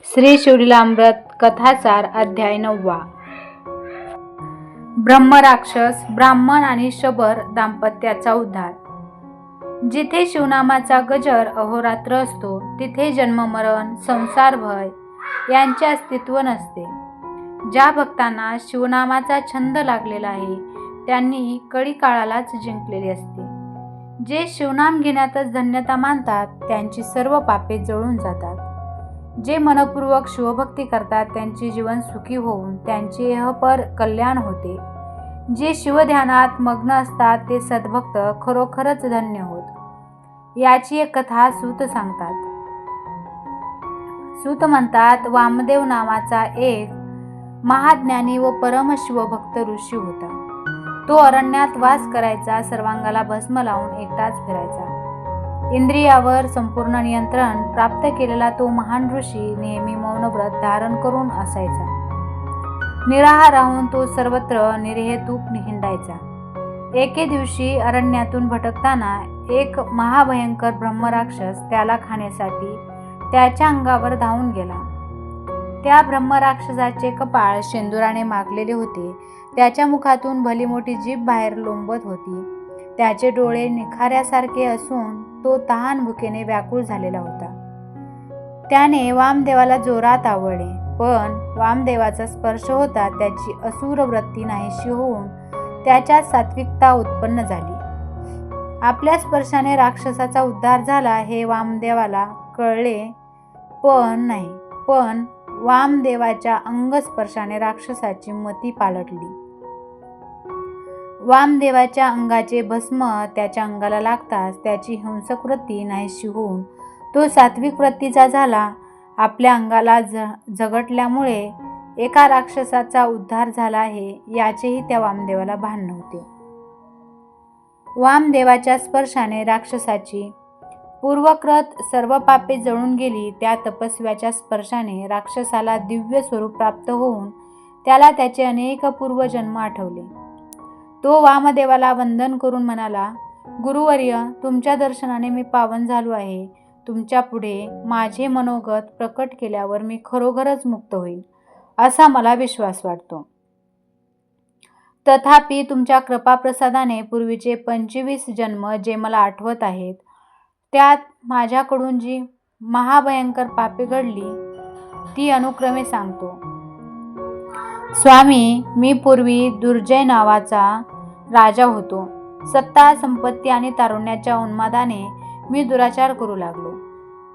श्री शिवलीलामृत कथासार अध्याय 9. ब्रह्मराक्षस, ब्राह्मण आणि शबर दाम्पत्याचा उद्धार. जिथे शिवनामाचा गजर अहोरात्र असतो तिथे जन्ममरण, संसार भय यांचे अस्तित्व नसते. ज्या भक्तांना शिवनामाचा छंद लागलेला आहे त्यांनी कडी काळालाच जिंकलेली असते. जे शिवनाम घेण्यातच धन्यता मानतात त्यांची सर्व पापे जळून जातात. जे मनपूर्वक शिवभक्ती करतात त्यांचे जीवन सुखी होऊन त्यांचे इहपर कल्याण होते. जे शिवध्यानात मग्न असतात ते सद्भक्त खरोखरच धन्य होत. याची एक कथा सूत सांगतात. सूत म्हणतात, वामदेव नावाचा एक महाज्ञानी व परम शिवभक्त ऋषी होता. तो अरण्यात वास करायचा, सर्वांगाला भस्म लावून एकटाच फिरायचा. इंद्रियावर संपूर्ण नियंत्रण प्राप्त केलेला तो महान ऋषी नेहमी मौन व्रत धारण करून असायचा. निराहार राहून तो सर्वत्र निर्हेतुक हिंडायचा. एके दिवशी अरण्यातून भटकताना एक महाभयंकर ब्रह्मराक्षस त्याला खाण्यासाठी त्याच्या अंगावर धावून गेला. त्या ब्रह्मराक्षसाचे कपाळ शेंदुराने माखलेले होते. त्याच्या मुखातून भली मोठी जीभ बाहेर लोंबत होती. त्याचे डोळे निखाऱ्यासारखे असून तो तहान भुकेने व्याकुळ झालेला होता. त्याने वामदेवाला जोरात आवडले, पण वामदेवाचा स्पर्श होता त्याची असुर वृत्ती नाहीशी होऊन त्याच्यात सात्विकता उत्पन्न झाली. आपल्या स्पर्शाने राक्षसाचा उद्धार झाला हे वामदेवाला कळले पण वामदेवाच्या अंगस्पर्शाने राक्षसाची मती पालटली. वामदेवाच्या अंगाचे भस्म त्याच्या अंगाला लागताच त्याची हिंसक वृत्ती नाहीशी होऊन तो सात्विक वृत्तीचा झाला. आपल्या अंगाला झगटल्यामुळे एका राक्षसाचा उद्धार झाला आहे याचेही त्या वामदेवाला भान नव्हते. वामदेवाच्या स्पर्शाने राक्षसाची पूर्वकृत सर्व पापे जळून गेली. त्या तपस्व्याच्या स्पर्शाने राक्षसाला दिव्य स्वरूप प्राप्त होऊन त्याला त्याचे अनेक पूर्वजन्म आठवले. तो वामदेवाला वंदन करून म्हणाला, गुरुवर्य, तुमच्या दर्शनाने मी पावन झालो आहे. तुमच्या पुढे माझे मनोगत प्रकट केल्यावर मी खरोखरच मुक्त होईल असा मला विश्वास वाटतो. तथापि तुमच्या कृपाप्रसादाने पूर्वीचे 25 जन्म जे मला आठवत आहेत त्यात माझ्याकडून जी महाभयंकर पापे घडली ती अनुक्रमे सांगतो. स्वामी, मी पूर्वी दुर्जय नावाचा राजा होतो. सत्ता, संपत्ती आणि तारुण्याच्या उन्मादाने मी दुराचार करू लागलो.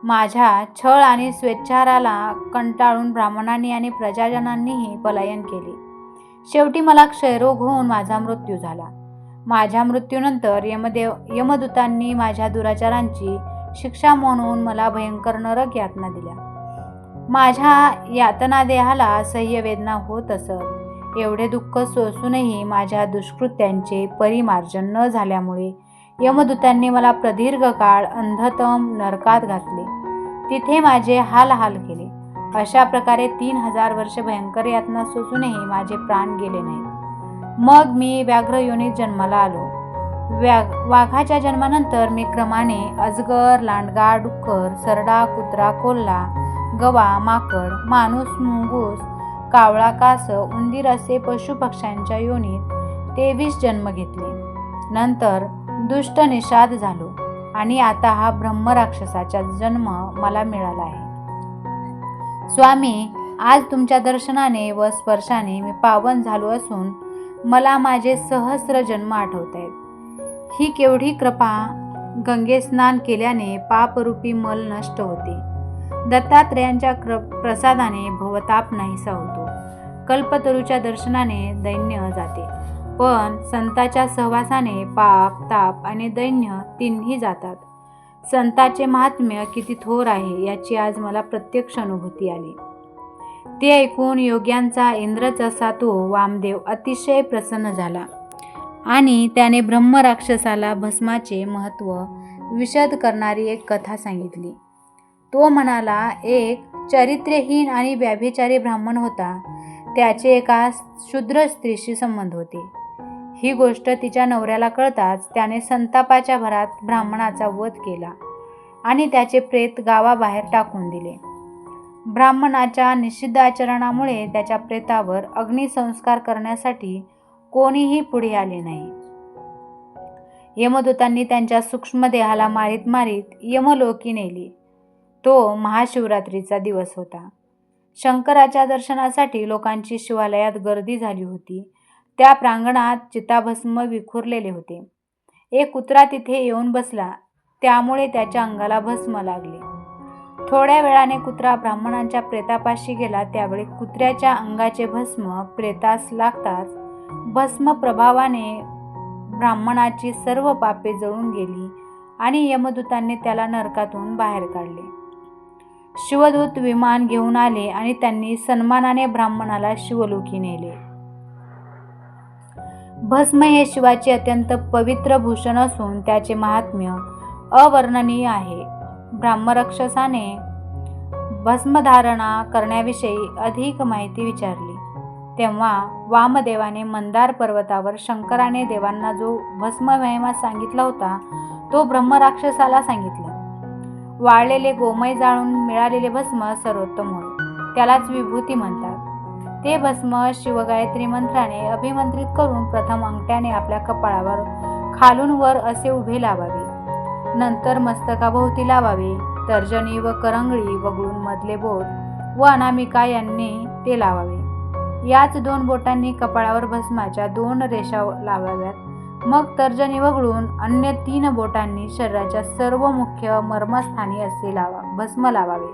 माझ्या छळ आणि स्वेच्छाचाराला कंटाळून ब्राह्मणांनी आणि प्रजाजनांनीही पलायन केले. शेवटी मला क्षयरोग होऊन माझा मृत्यू झाला. माझ्या मृत्यूनंतर यमदूतांनी माझ्या दुराचारांची शिक्षा म्हणून मला भयंकर नरक यातना दिल्या. माझ्या यातना देहाला असह्य वेदना होत असत. एवढे दुःख सोसूनही माझ्या दुष्कृत्यांचे परिमार्जन न झाल्यामुळे यमदूतांनी मला प्रदीर्घ काळ अंधतम नरकात घातले. तिथे माझे हाल केले. अशा प्रकारे 3000 वर्ष भयंकर यातना सोसूनही माझे प्राण गेले नाहीत. मग मी व्याघ्र योनीत जन्माला आलो. वाघाच्या जन्मानंतर मी क्रमाने अजगर, लांडगा, डुक्कर, सरडा, कुत्रा, कोल्हा, गवा, माकड, माणूस, मुंगूस, कावळा, कास, उंदीर असे पशुपक्ष्यांच्या योनीत 23 जन्म घेतले. नंतर दुष्ट निषाद झालो आणि आता हा ब्रह्मराक्षसाचा जन्म मला मिळाला आहे. स्वामी, आज तुमच्या दर्शनाने व स्पर्शाने मी पावन झालो असून मला माझे सहस्र जन्म आठवत आहेत. ही केवढी कृपा! गंगेस्नान केल्याने पापरूपी मल नष्ट होते. दत्तात्रेयांच्या प्रसादाने भवताप नाहीसा होतो. कल्पतरूच्या दर्शनाने दैन्य जाते. पण संताच्या सहवासाने पाप, ताप आणि दैन्य तिन्ही जातात. संताचे महात्म्य किती थोर आहे याची आज मला प्रत्यक्ष अनुभूती आली. ते ऐकून योग्यांचा इंद्रच असा तो वामदेव अतिशय प्रसन्न झाला आणि त्याने ब्रह्मराक्षसाला भस्माचे महत्त्व विशद करणारी एक कथा सांगितली. तो म्हणाला, एक चारित्र्यहीन आणि व्यभिचारी ब्राह्मण होता. त्याचे एका शूद्र स्त्रीशी संबंध होते. ही गोष्ट तिच्या नवऱ्याला कळताच त्याने संतापाच्या भरात ब्राह्मणाचा वध केला आणि त्याचे प्रेत गावाबाहेर टाकून दिले. ब्राह्मणाच्या निषिद्ध आचरणामुळे त्याच्या प्रेतावर अग्निसंस्कार करण्यासाठी कोणीही पुढे आले नाही. यमदूतांनी त्यांच्या सूक्ष्म देहाला मारीत मारीत यमलोकी नेली. तो महाशिवरात्रीचा दिवस होता. शंकराच्या दर्शनासाठी लोकांची शिवालयात गर्दी झाली होती. त्या प्रांगणात चिताभस्म विखुरलेले होते. एक कुत्रा तिथे येऊन बसला, त्यामुळे त्याच्या अंगाला भस्म लागले. थोड्या वेळाने कुत्रा ब्राह्मणांच्या प्रेतापाशी गेला. त्यावेळी कुत्र्याच्या अंगाचे भस्म प्रेतास लागताच भस्म प्रभावाने ब्राह्मणाची सर्व पापे जळून गेली आणि यमदूतांनी त्याला नरकातून बाहेर काढले. शिवदूत विमान घेऊन आले आणि त्यांनी सन्मानाने ब्राह्मणाला शिवलोकी नेले. भस्म हे शिवाचे अत्यंत पवित्र भूषण असून त्याचे महात्म्य अवर्णनीय आहे. ब्रह्मराक्षसाने भस्मधारणा करण्याविषयी अधिक माहिती विचारली. तेव्हा वामदेवाने मंदार पर्वतावर शंकराने देवांना जो भस्म महिमा सांगितला होता तो ब्रह्मराक्षसाला सांगितला. वाळलेले गोमय जाळून मिळालेले भस्म सर्वोत्तम होय, त्यालाच विभूती म्हणतात. ते भस्म शिवगायत्री मंत्राने अभिमंत्रित करून प्रथम अंगठ्याने आपल्या कपाळावर खालून वर असे उभे लावावे. नंतर मस्तकाभोवती लावावे. तर्जनी व करंगळी वगळून मधले बोट व अनामिका यांनी ते लावावे. याच 2 बोटांनी कपाळावर भस्माच्या 2 रेषा लावाव्यात. मग तर्जनी वगळून अन्य 3 बोटांनी शरीराच्या सर्व मुख्य मर्मस्थानी असे भस्म लावावे.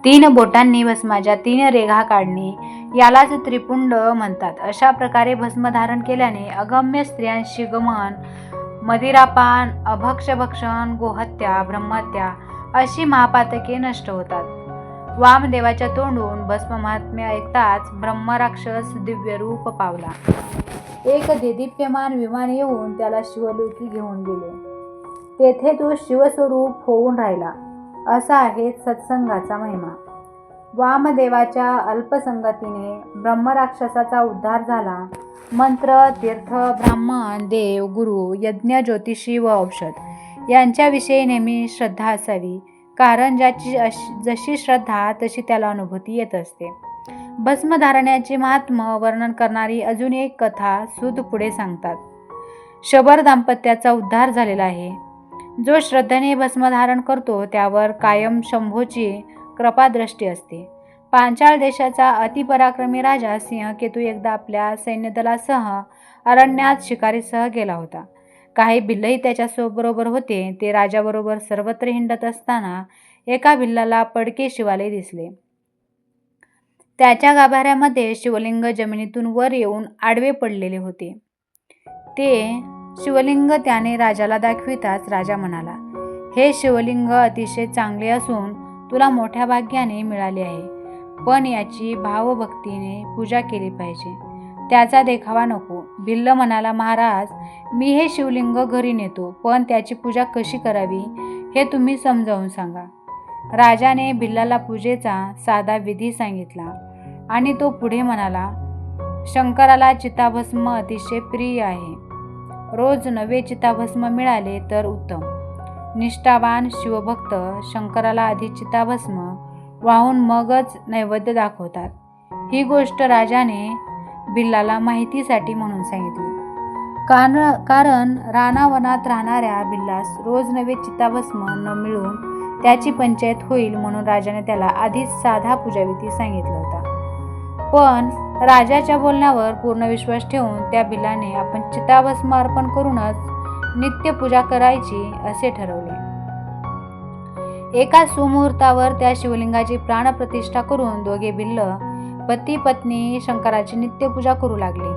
3 बोटांनी भस्माच्या 3 रेघा काढणे यालाच त्रिपुंड म्हणतात. अशा प्रकारे भस्म धारण केल्याने अगम्य स्त्रियांशी गमन, मदिरापान, अभक्षभक्षण, गोहत्या, ब्रह्महत्या अशी महापातके नष्ट होतात. वामदेवाच्या तोंडून भस्म महात्म्य ऐकताच ब्रह्मराक्षस दिव्य रूप पावला. एक देदीप्यमान विमान येऊन त्याला शिवलोकी घेऊन गेले. तेथे तो शिवस्वरूप होऊन राहिला. असा आहे सत्संगाचा महिमा. वामदेवाच्या अल्पसंगतीने ब्रह्मराक्षसाचा उद्धार झाला. मंत्र, तीर्थ, ब्राह्मण, देव, गुरु, यज्ञ, ज्योतिषी व औषध यांच्याविषयी नेहमी श्रद्धा असावी. कारण ज्याची जशी श्रद्धा तशी त्याला अनुभूती येत असते. भस्मधारण्याचे महात्म्य वर्णन करणारी अजून एक कथा सूत पुढे सांगतात. शबर दाम्पत्याचा उद्धार झालेला आहे. जो श्रद्धेने भस्मधारण करतो त्यावर कायम शंभूची कृपादृष्टी असते. पांचाळ देशाचा अतिपराक्रमी राजा सिंहकेतू एकदा आपल्या सैन्यदलासह अरण्यात शिकारीसह गेला होता. काही भिल्लही त्याच्याबरोबर होते. ते राजाबरोबर सर्वत्र हिंडत असताना एका भिल्लाला पडके शिवालय दिसले. त्याच्या गाभाऱ्यामध्ये शिवलिंग जमिनीतून वर येऊन आडवे पडलेले होते. ते शिवलिंग त्याने राजाला दाखविताच राजा म्हणाला, हे शिवलिंग अतिशय चांगले असून तुला मोठ्या भाग्याने मिळाले आहे. पण याची भावभक्तीने पूजा केली पाहिजे. त्याचा देखावा नको. भिल्ल म्हणाला, महाराज, मी हे शिवलिंग घरी नेतो, पण त्याची पूजा कशी करावी हे तुम्ही समजावून सांगा. राजाने भिल्लाला पूजेचा साधा विधी सांगितला आणि तो पुढे म्हणाला, शंकराला चिताभस्म अतिशय प्रिय आहे. रोज नवे चिताभस्म मिळाले तर उत्तम. निष्ठावान शिवभक्त शंकराला आधी चिताभस्म वाहून मगच नैवेद्य दाखवतात. ही गोष्ट राजाने भिल्लाला माहितीसाठी म्हणून सांगितली. कारण रानावनात राहणाऱ्या भिल्लास रोज नवे चिताभस्म न मिळून त्याची पंचायत होईल म्हणून राजाने त्याला आधीच साधा पूजाविधी सांगितला होता. पण राजाच्या बोलण्यावर पूर्ण विश्वास ठेवून त्या भिल्लाने आपण चिताभस्म अर्पण करूनच नित्य पूजा करायची असे ठरवले. एका सुमुहूर्तावर त्या शिवलिंगाची प्राणप्रतिष्ठा करून दोघे भिल्ल पती पत्नी शंकराची नित्यपूजा करू लागले.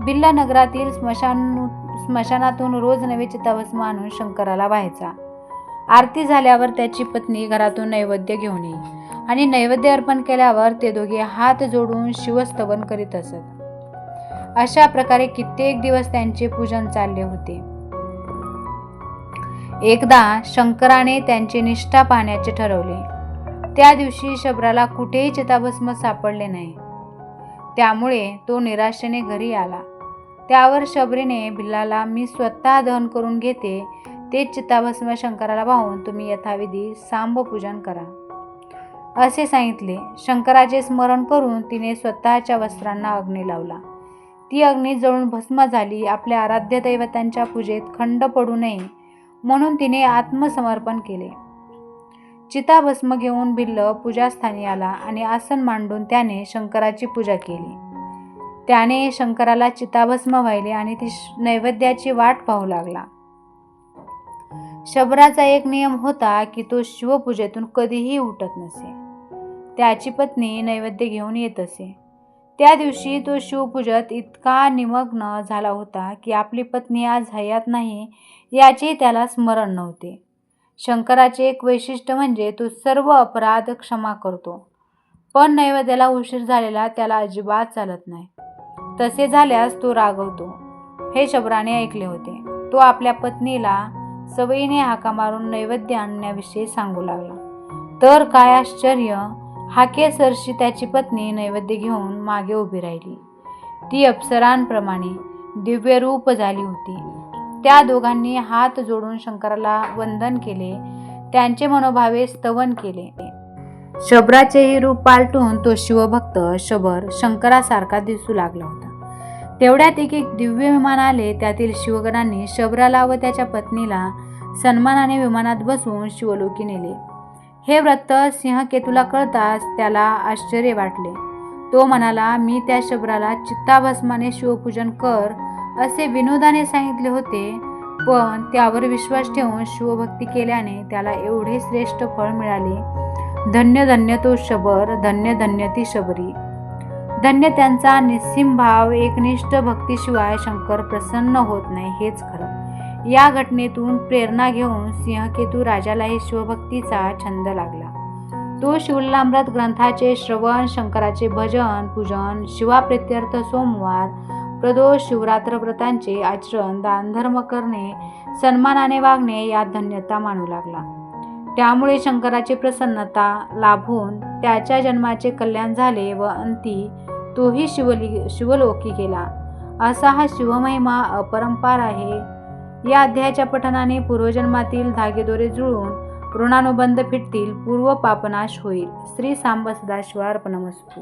भिल्ल नगरातील स्मशानातून रोज नवे चिताभस्म आणून शंकराला व्हायचा. आरती झाल्यावर त्याची पत्नी घरातून नैवेद्य घेऊन येई आणि नैवेद्य अर्पण केल्यावर ते दोघे हात जोडून शिवस्तवन करीत असत. अशा प्रकारे कित्येक दिवस त्यांचे पूजन चालले होते. एकदा शंकराने त्यांची निष्ठा पाहण्याचे ठरवले. त्या दिवशी शबराला कुठेही चिताभस्म सापडले नाही. त्यामुळे तो निराशेने घरी आला. त्यावर शबरीने भिल्लाला, मी स्वतः दहन करून घेते, ते चिताभस्म शंकराला वाहून तुम्ही यथाविधी सांब पूजन करा. असे सांगितले. शंकराचे स्मरण करून तिने स्वतःच्या वस्त्रांना अग्नी लावला. ती अग्नी जळून भस्म झाली. आपल्या आराध्य दैवतांच्या पूजेत खंड पडू नये म्हणून तिने आत्मसमर्पण केले. चिताभस्म घेऊन भिल्ल पूजास्थानी आला आणि आसन मांडून त्याने शंकराची पूजा केली. त्याने शंकराला चिताभस्म वाहिले आणि ती नैवेद्याची वाट पाहू लागला. शबराचा एक नियम होता की तो शिवपूजेतून कधीही उठत नसे. त्याची पत्नी नैवेद्य घेऊन येत असे. त्या दिवशी तो शिवपूजत इतका निमग्न झाला होता की आपली पत्नी आज हयात नाही याचे त्याला स्मरण नव्हते. शंकराचे एक वैशिष्ट्य म्हणजे तो सर्व अपराध क्षमा करतो, पण नैवेद्याला उशीर झालेला त्याला अजिबात चालत नाही. तसे झाल्यास तो रागवतो. हे शबराने ऐकले होते. तो आपल्या पत्नीला सवयीने हाका मारून नैवेद्य आणण्याविषयी सांगू लागला. तर काय आश्चर्य! हाकेसरशी त्याची पत्नी नैवेद्य घेऊन मागे उभी राहिली. ती अप्सरांप्रमाणे दिव्य रूप झाली होती. त्या दोघांनी हात जोडून शंकराला वंदन केले. त्यांचे मनोभावे स्तवन केले. शबराचेही रूप पालटून तो शिवभक्त शबर शंकरासारखा दिसू लागला होता. तेवढ्यात एक दिव्य विमान आले. त्यातील शिवगणांनी शबराला व त्याच्या पत्नीला सन्मानाने विमानात बसवून शिवलोकी नेले. हे वृत्त सिंहकेतूला कळताच त्याला आश्चर्य वाटले. तो म्हणाला, मी त्या शबराला चित्ताभस्माने शिवपूजन कर असे विनोदाने सांगितले होते, पण त्यावर विश्वास ठेवून शिवभक्ती केल्याने त्याला एवढे श्रेष्ठ फळ मिळाले. धन्य धन्य तो शबर, धन्य धन्य ती शबरी. धन्य त्यांचा निस्सीम भाव. एकनिष्ठ भक्तीशिवाय शंकर प्रसन्न होत नाही हेच खरं. या घटनेतून प्रेरणा घेऊन सिंहकेतू राजालाही शिवभक्तीचा छंद लागला. तो शिवलीलामृत ग्रंथाचे श्रवण, शंकराचे भजन पूजन, शिवाप्रित्यर्थ सोमवार, प्रदोष, शिवरात्र व्रतांचे आचरण, दानधर्म करणे, सन्मानाने वागणे यात धन्यता मानू लागला. त्यामुळे शंकराची प्रसन्नता लाभून त्याच्या जन्माचे कल्याण झाले व अंती तोही शिवलोकी गेला. असा हा शिवमहिमा अपरंपार आहे. या अध्यायाच्या पठनाने पूर्वजन्मातील धागेदोरे जुळून ऋणानुबंध फिटतील, पूर्व पापनाश होईल. श्री सांब सदाशिवार्पणमस्तु.